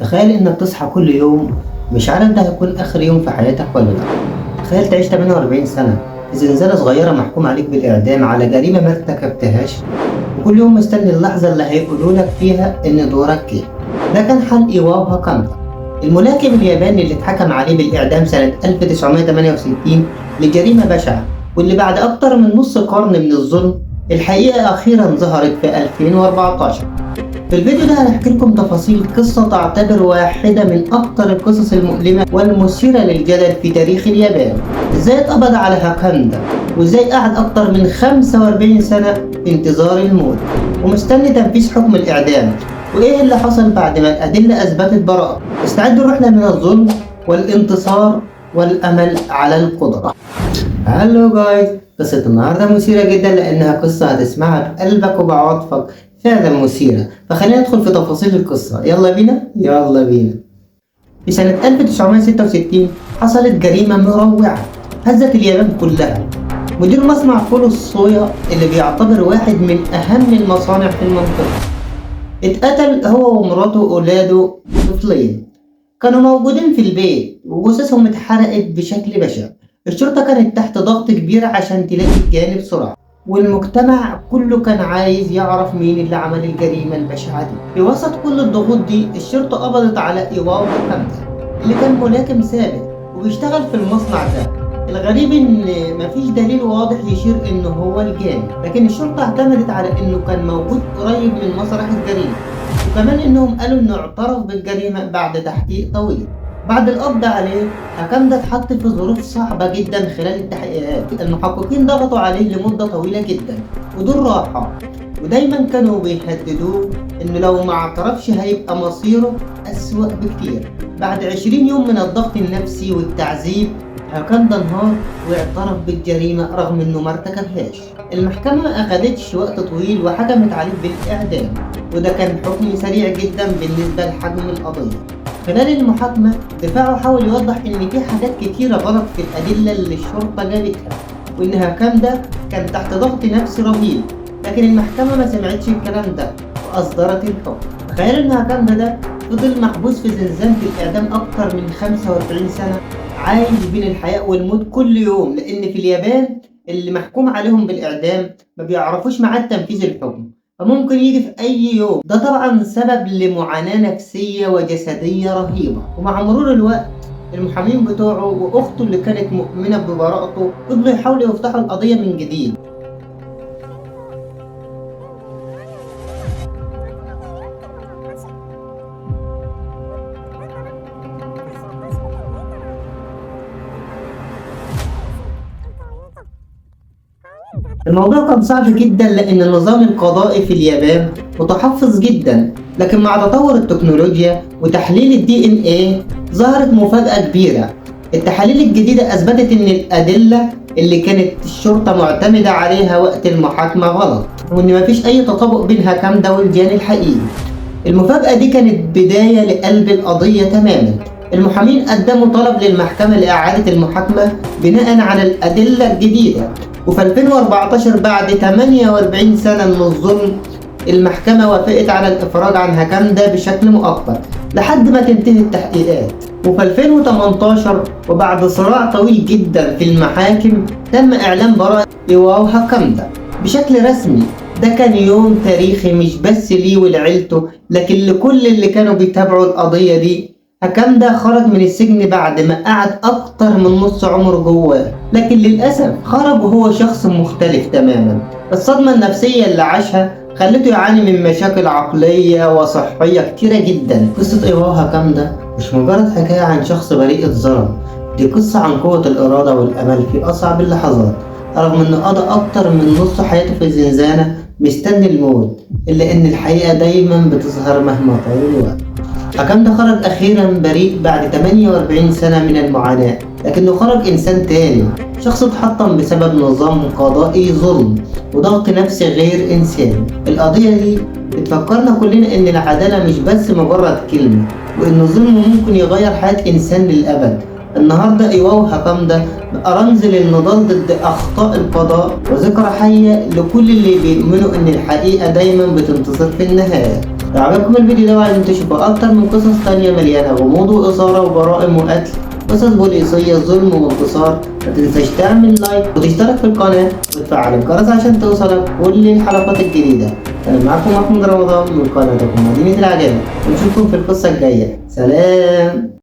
تخيل انك تصحى كل يوم مش عارف ده هيكون اخر يوم في حياتك ولا لا. تخيل تعيش 48 سنة في زنزانة صغيرة محكوم عليك بالإعدام على جريمة ما ارتكبتهاش، وكل يوم مستني اللحظة اللي هيقولوا لك فيها إن دورك جه. ده كان حال إيواو هاكامدا، الملاكم الياباني اللي اتحكم عليه بالإعدام سنة 1968 لجريمة بشعة، واللي بعد أكتر من نص قرن من الظلم الحقيقة أخيرا ظهرت في 2014. في الفيديو ده هنحكي لكم تفاصيل قصة تعتبر واحدة من أكتر القصص المؤلمة والمثيرة للجدل في تاريخ اليابان. إزاي اتقبض على هاكامدا، وإزاي قعد أكتر من 45 سنة في انتظار الموت ومستني تنفيذ حكم الإعدام، وإيه اللي حصل بعد ما الأدلة أثبتت براءته. استعدوا رحلة من الظلم والانتصار والأمل على القدرة. هالو جايز، قصة النهاردة مثيرة جدا لأنها قصة هتسمعها بقلبك وبعواطفك، فعلا مثيرة. فخلينا ندخل في تفاصيل القصة. يلا بينا. في سنة 1966 حصلت جريمة مروعة هزت اليابان كلها. مدير مصنع فول الصويا اللي بيعتبر واحد من أهم المصانع في المنطقة اتقتل هو ومراته وأولاده طفلين كانوا موجودين في البيت، وجثثهم اتحرقت بشكل بشع. الشرطة كانت تحت ضغط كبير عشان تلاقي الجاني بسرعة، والمجتمع كله كان عايز يعرف مين اللي عمل الجريمة البشعة دي. في وسط كل الضغوط دي الشرطة قبضت على إيواو هاكامدا اللي كان ملاكم ثابت وبيشتغل في المصنع ده. الغريب ان مفيش دليل واضح يشير انه هو الجاني، لكن الشرطة اعتمدت على انه كان موجود قريب من مسرح الجريمة، وكمان انهم قالوا انه اعترف بالجريمة بعد تحقيق طويل. بعد القبض عليه هاكامدا اتحط في ظروف صعبة جدا خلال التحقيقات. المحققين ضغطوا عليه لمدة طويلة جدا ودون راحة، ودايما كانوا بيهددوه انه لو ما اعترفش هيبقى مصيره أسوأ بكتير. بعد 20 يوم من الضغط النفسي والتعذيب هاكامدا انهار واعترف بالجريمة رغم انه ما ارتكبهاش. المحكمة ما اخدتش وقت طويل وحكمت عليه بالاعدام، وده كان حكم سريع جدا بالنسبة لحجم القضية. خلال المحاكمة دفاعه حاول يوضح ان في حاجات كتيرة غلط في الادلة اللي الشرطة جابتها، وان هاكامدا كان تحت ضغط نفسي رهيب، لكن المحكمة ما سمعتش الكلام ده وأصدرت الحكم. تخيل إن هاكامدا ده فضل محبوس في زنزانة الإعدام أكتر من 45 سنة، عايش بين الحياة والموت كل يوم، لأن في اليابان اللي محكوم عليهم بالإعدام ما بيعرفوش ميعاد تنفيذ الحكم، فممكن يجي في أي يوم. ده طبعا سبب لمعاناة نفسية وجسدية رهيبة. ومع مرور الوقت المحامين بتوعه وأخته اللي كانت مؤمنة ببراءته فضلوا يحاولوا يفتحوا القضية من جديد. الموضوع كان صعب جدا لأن النظام القضائي في اليابان متحفظ جدا، لكن مع تطور التكنولوجيا وتحليل الدي ان ايه ظهرت مفاجأة كبيرة. التحاليل الجديدة أثبتت إن الأدلة اللي كانت الشرطة معتمدة عليها وقت المحاكمة غلط، وإن مفيش أي تطابق بين هاكامدا والجاني الحقيقي. المفاجأة دي كانت بداية لقلب القضية تماما. المحامين قدموا طلب للمحكمة لإعادة المحاكمة بناء على الأدلة الجديدة، وفي 2014 بعد 48 سنة من الظلم المحكمة وافقت على الإفراج عن هاكامدا بشكل مؤقت لحد ما تنتهي التحقيقات. وفي 2018 وبعد صراع طويل جدا في المحاكم تم إعلان براءة إيواو هاكامدا بشكل رسمي. ده كان يوم تاريخي مش بس ليه ولعيلته، لكن لكل اللي كانوا بيتابعوا القضية دي. هاكامدا خرج من السجن بعد ما قعد أكتر من نص عمره جواه، لكن للأسف خرج وهو شخص مختلف تماما. الصدمة النفسية اللي عاشها خلته يعاني من مشاكل عقلية وصحية كتيرة جدا. قصة إيواو هاكامدا مش مجرد حكاية عن شخص بريء اتظلم، دي قصة عن قوة الإرادة والأمل في أصعب اللحظات. رغم إنه قضى أكتر من نص حياته في الزنزانة مستني الموت، إلا إن الحقيقة دايما بتظهر مهما طال الوقت. هاكامدا خرج أخيرا بريء بعد 48 سنة من المعاناة، لكنه خرج إنسان تاني، شخص اتحطم بسبب نظام قضائي ظلم وضغط نفسي غير إنساني. القضية دي بتفكرنا كلنا إن العدالة مش بس مجرد كلمة، وإن الظلم ممكن يغير حياة إنسان للأبد. النهاردة إيواو هاكامدا بقى رمز للنضال ضد أخطاء القضاء وذكرى حية لكل اللي بيؤمنوا إن الحقيقة دايما بتنتصر في النهاية. لو عجبكم الفيديو ده وعايزين تشوفوا اكتر من قصص تانية مليانة غموض واثارة وجرائم وقتل، قصص بوليسية ظلم وانتصار، ما تنساش تعمل لايك وتشترك في القناة وتفعل الجرس عشان توصلك كل الحلقات الجديدة. أنا معكم محمود رمضان من قناتكم مدينة العجائب، ونشوفكم في القصة الجاية. سلام.